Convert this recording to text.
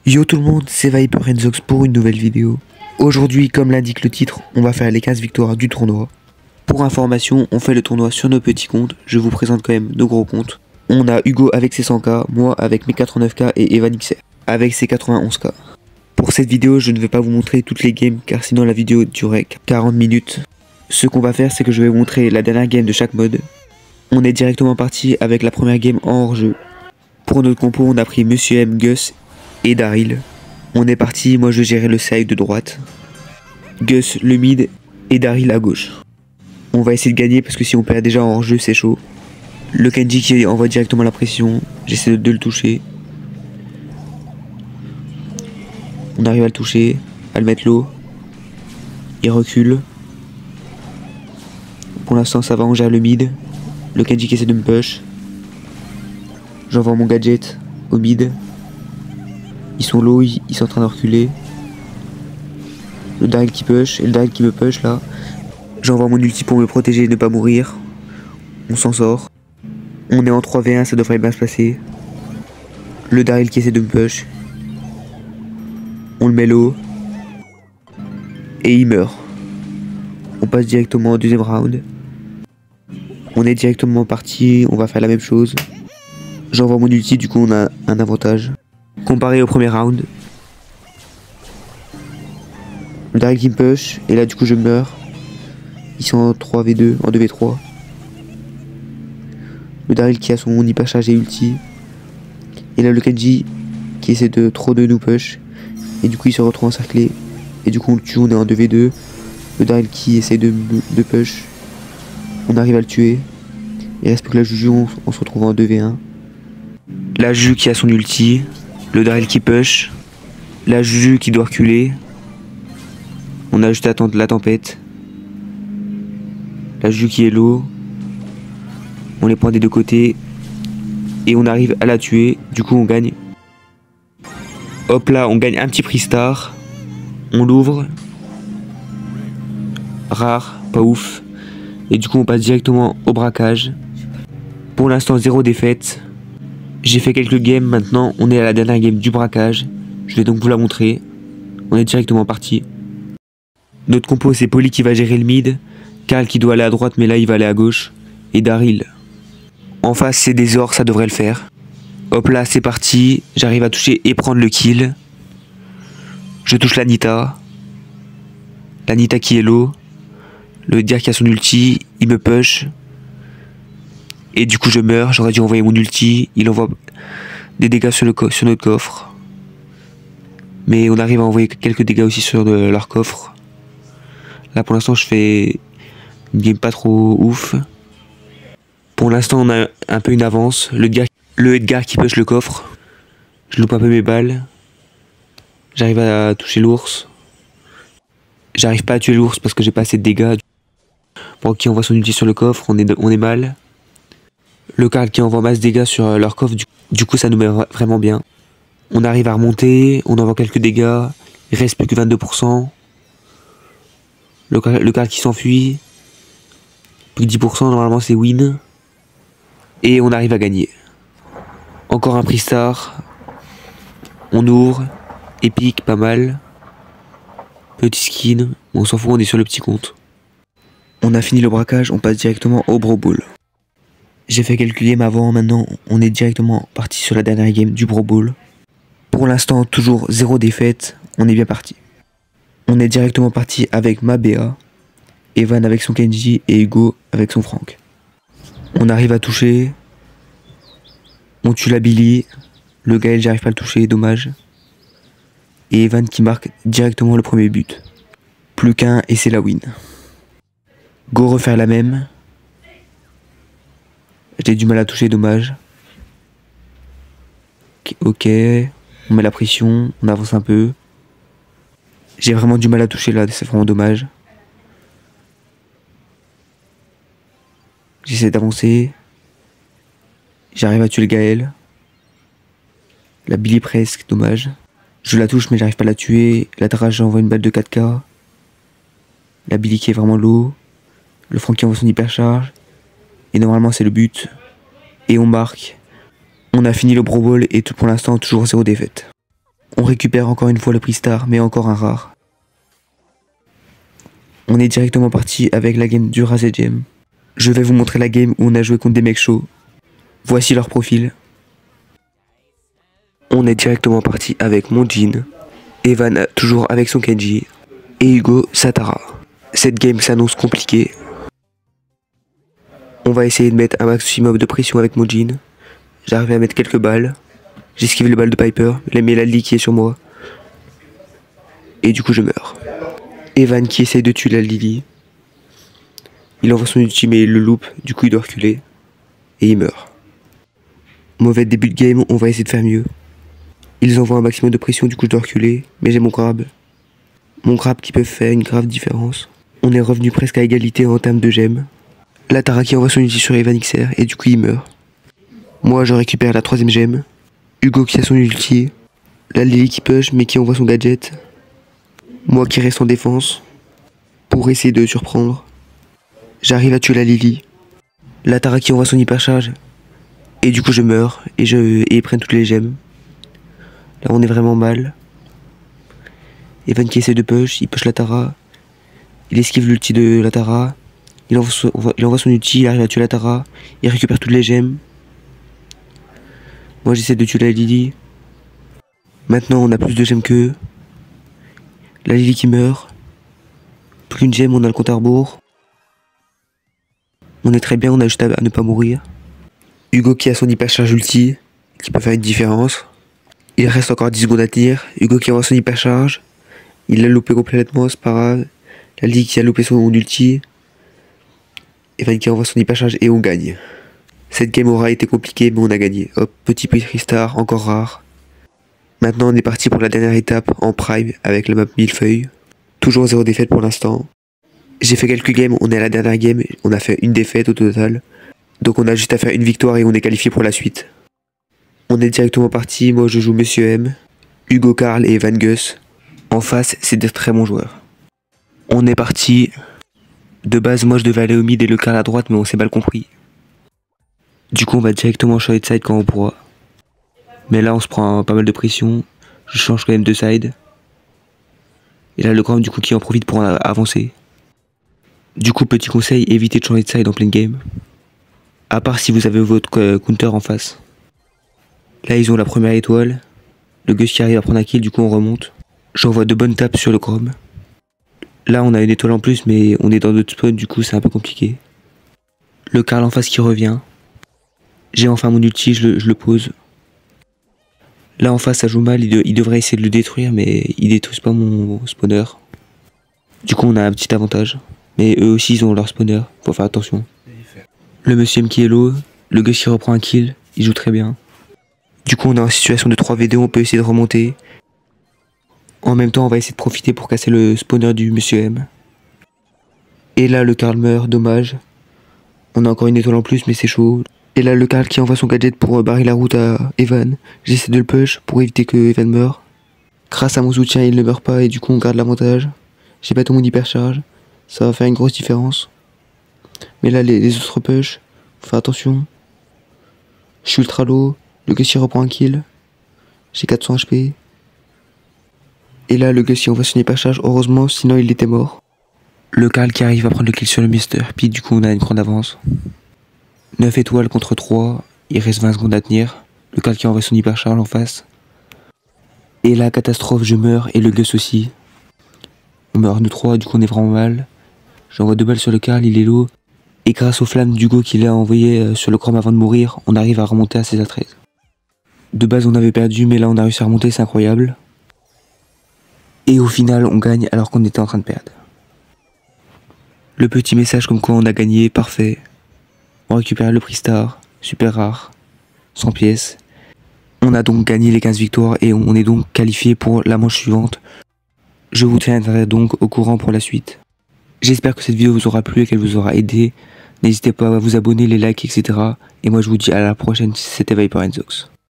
Yo tout le monde, c'est Viper Renzox pour une nouvelle vidéo. Aujourd'hui, comme l'indique le titre, on va faire les 15 victoires du tournoi. Pour information, on fait le tournoi sur nos petits comptes, je vous présente quand même nos gros comptes. On a Hugo avec ses 100k, moi avec mes 89k et Evan XR avec ses 91k. Pour cette vidéo, je ne vais pas vous montrer toutes les games car sinon la vidéo durerait 40 minutes. Ce qu'on va faire, c'est que je vais vous montrer la dernière game de chaque mode. On est directement parti avec la première game en hors-jeu. Pour notre compo, on a pris Monsieur M, Gus et Daryl. On est parti, moi je gérais le side de droite, Gus le mid et Daryl à gauche. On va essayer de gagner parce que si on perd déjà en hors-jeu, c'est chaud. Le Kenji qui envoie directement la pression, j'essaie de le toucher. On arrive à le toucher, à le mettre low. Il recule. Pour l'instant ça va, on gère le mid. Le Kenji qui essaie de me push. J'envoie mon gadget au mid. Ils sont low, ils sont en train de reculer. Le Daryl qui push et le Daryl qui me push là. J'envoie mon ulti pour me protéger et ne pas mourir. On s'en sort. On est en 3v1, ça devrait bien se passer. Le Daryl qui essaie de me push. On le met low. Et il meurt. On passe directement au deuxième round. On est directement parti, on va faire la même chose. J'envoie mon ulti, du coup on a un avantage. Comparé au premier round. Le Daryl qui me push, et là du coup je meurs. Ils sont en 3v2, en 2v3. Le Daryl qui a son hyper chargé ulti. Et là le Kenji qui essaie de trop de nous push. Et du coup il se retrouve encerclé. Et du coup on le tue, on est en 2v2. Le Daryl qui essaie de push. On arrive à le tuer. Il reste plus que la Juju, on se retrouve en 2v1. La Juju qui a son ulti. Le Daryl qui push. La Juju qui doit reculer. On a juste à attendre la tempête. La Juju qui est low. On les prend des deux côtés. Et on arrive à la tuer. Du coup on gagne. Hop là, on gagne un petit prix star. On l'ouvre. Rare, pas ouf. Et du coup on passe directement au braquage. Pour l'instant 0 défaite. J'ai fait quelques games, maintenant on est à la dernière game du braquage. Je vais donc vous la montrer. On est directement parti. Notre compo c'est Polly qui va gérer le mid. Karl qui doit aller à droite mais là il va aller à gauche. Et Daryl. En face c'est des ors, ça devrait le faire. Hop là c'est parti. J'arrive à toucher et prendre le kill. Je touche l'Anita. L'Anita qui est low. Le Dir qui a son ulti, il me push. Et du coup je meurs, j'aurais dû envoyer mon ulti. Il envoie des dégâts sur notre coffre. Mais on arrive à envoyer quelques dégâts aussi sur leur coffre. Là pour l'instant je fais une game pas trop ouf. Pour l'instant on a un peu une avance. Le Edgar qui push le coffre. Je loupe un peu mes balles. J'arrive à toucher l'ours. J'arrive pas à tuer l'ours parce que j'ai pas assez de dégâts. Bon, qui envoie son ulti sur le coffre, on est mal. Le Karl qui envoie masse dégâts sur leur coffre, du coup ça nous met vraiment bien. On arrive à remonter, on envoie quelques dégâts, il reste plus que 22%. Le Karl qui s'enfuit, plus que 10%, normalement c'est win. Et on arrive à gagner. Encore un prix star. On ouvre, épique, pas mal. Petit skin, on s'en fout, on est sur le petit compte. On a fini le braquage, on passe directement au Bro Ball. J'ai fait quelques games avant, maintenant on est directement parti sur la dernière game du Bro Ball. Pour l'instant, toujours 0 défaite, on est bien parti. On est directement parti avec ma BA, Evan avec son Kenji et Hugo avec son Frank. On arrive à toucher, on tue la Billy, le Gaël j'arrive pas à le toucher, dommage. Et Evan qui marque directement le premier but. Plus qu'un et c'est la win. Go refaire la même. J'ai du mal à toucher, dommage. Ok, on met la pression, on avance un peu. J'ai vraiment du mal à toucher là, c'est vraiment dommage. J'essaie d'avancer. J'arrive à tuer le Gaël. La Billy presque, dommage. Je la touche mais j'arrive pas à la tuer. La Drage j'envoie une balle de 4K. La Billy qui est vraiment low. Le Franck qui envoie son hypercharge. Et normalement c'est le but. Et on marque. On a fini le Bro Ball et tout pour l'instant toujours 0 défaite. On récupère encore une fois le prix star, mais encore un rare. On est directement parti avec la game du Razed Gem. Je vais vous montrer la game où on a joué contre des mecs chauds. Voici leur profil. On est directement parti avec mon Jin, Evan toujours avec son Kenji, et Hugo Satara. Cette game s'annonce compliquée. On va essayer de mettre un maximum de pression avec mon Jin. J'arrive à mettre quelques balles. J'esquive les balles de Piper, mais la Lily qui est sur moi. Et du coup je meurs. Evan qui essaye de tuer la Lily. Il envoie son ulti mais il le loupe, du coup il doit reculer. Et il meurt. Mauvais début de game, on va essayer de faire mieux. Ils envoient un maximum de pression, du coup je dois reculer. Mais j'ai mon grab. Mon grab qui peut faire une grave différence. On est revenu presque à égalité en termes de gemmes. La Tara qui envoie son ulti sur Evan XR et du coup il meurt. Moi je récupère la 3ème gemme. Hugo qui a son ulti. La Lily qui push mais qui envoie son gadget. Moi qui reste en défense. Pour essayer de surprendre. J'arrive à tuer la Lily. La Tara qui envoie son hypercharge. Et du coup je meurs. Et ils prennent toutes les gemmes. Là on est vraiment mal. Evan qui essaie de push. Il push la Tara. Il esquive l'ulti de la Tara. Il envoie son ulti. Il arrive à tuer la Tara. Il récupère toutes les gemmes. Moi j'essaie de tuer la Lily. Maintenant on a plus de gemmes qu'eux. La Lily qui meurt. Plus une gemme, on a le compte à rebours. On est très bien, on a juste à ne pas mourir. Hugo qui a son hypercharge ulti, qui peut faire une différence. Il reste encore 10 secondes à tenir. Hugo qui envoie son hypercharge. Il l'a loupé complètement, c'est pas grave. La Lily qui a loupé son ulti. Evan qui envoie son hypercharge et on gagne. Cette game aura été compliquée mais on a gagné. Hop, petit prix star, encore rare. Maintenant on est parti pour la dernière étape en prime avec la map millefeuille. Toujours 0 défaite pour l'instant. J'ai fait quelques games, on est à la dernière game, on a fait une défaite au total. Donc on a juste à faire une victoire et on est qualifié pour la suite. On est directement parti, moi je joue Monsieur M, Hugo Karl et Evan Gus. En face, c'est des très bons joueurs. On est parti. De base, moi je devais aller au mid et le Karl à droite, mais on s'est mal compris. Du coup on va directement sur side quand on pourra. Mais là on se prend pas mal de pression. Je change quand même de side. Et là le Grom du coup qui en profite pour avancer. Du coup petit conseil, évitez de changer de side en pleine game. À part si vous avez votre counter en face. Là ils ont la première étoile. Le Gus qui arrive à prendre un kill, du coup on remonte. J'envoie de bonnes tapes sur le Grom. Là on a une étoile en plus mais on est dans d'autres spawns, du coup c'est un peu compliqué. Le Karl en face qui revient. J'ai enfin mon ulti, je le pose. Là en face ça joue mal, il devrait essayer de le détruire mais il détruit pas mon spawner. Du coup on a un petit avantage. Mais eux aussi ils ont leur spawner, faut faire attention. Le Monsieur M qui est low, le Gus qui reprend un kill, il joue très bien. Du coup on est en situation de 3v2, on peut essayer de remonter. En même temps on va essayer de profiter pour casser le spawner du Monsieur M. Et là le Karl meurt, dommage. On a encore une étoile en plus mais c'est chaud. Et là le Karl qui envoie son gadget pour barrer la route à Evan. J'essaie de le push pour éviter que Evan meure. Grâce à mon soutien il ne meurt pas et du coup on garde l'avantage. J'ai pas tout mon hypercharge. Ça va faire une grosse différence. Mais là les autres push. Faut faire attention. Je suis ultra low. Le Gus reprend un kill. J'ai 400 HP. Et là le Gus envoie son hypercharge. Heureusement sinon il était mort. Le Karl qui arrive à prendre le kill sur le Mister. Puis du coup on a une grande avance. 9 étoiles contre 3, il reste 20 secondes à tenir. Le Karl qui envoie son hypercharge en face. Et la catastrophe, je meurs et le Gus aussi. On meurt nous 3, du coup on est vraiment mal. J'envoie 2 balles sur le Karl, il est low. Et grâce aux flammes d'Hugo qu'il a envoyé sur le Chrome avant de mourir, on arrive à remonter à 16 à 13. De base on avait perdu mais là on a réussi à remonter, c'est incroyable. Et au final on gagne alors qu'on était en train de perdre. Le petit message comme quoi on a gagné, parfait. On récupère le prix star, super rare, 100 pièces. On a donc gagné les 15 victoires et on est donc qualifié pour la manche suivante. Je vous tiendrai donc au courant pour la suite. J'espère que cette vidéo vous aura plu et qu'elle vous aura aidé. N'hésitez pas à vous abonner, les likes, etc. Et moi je vous dis à la prochaine, c'était Viper & Zox.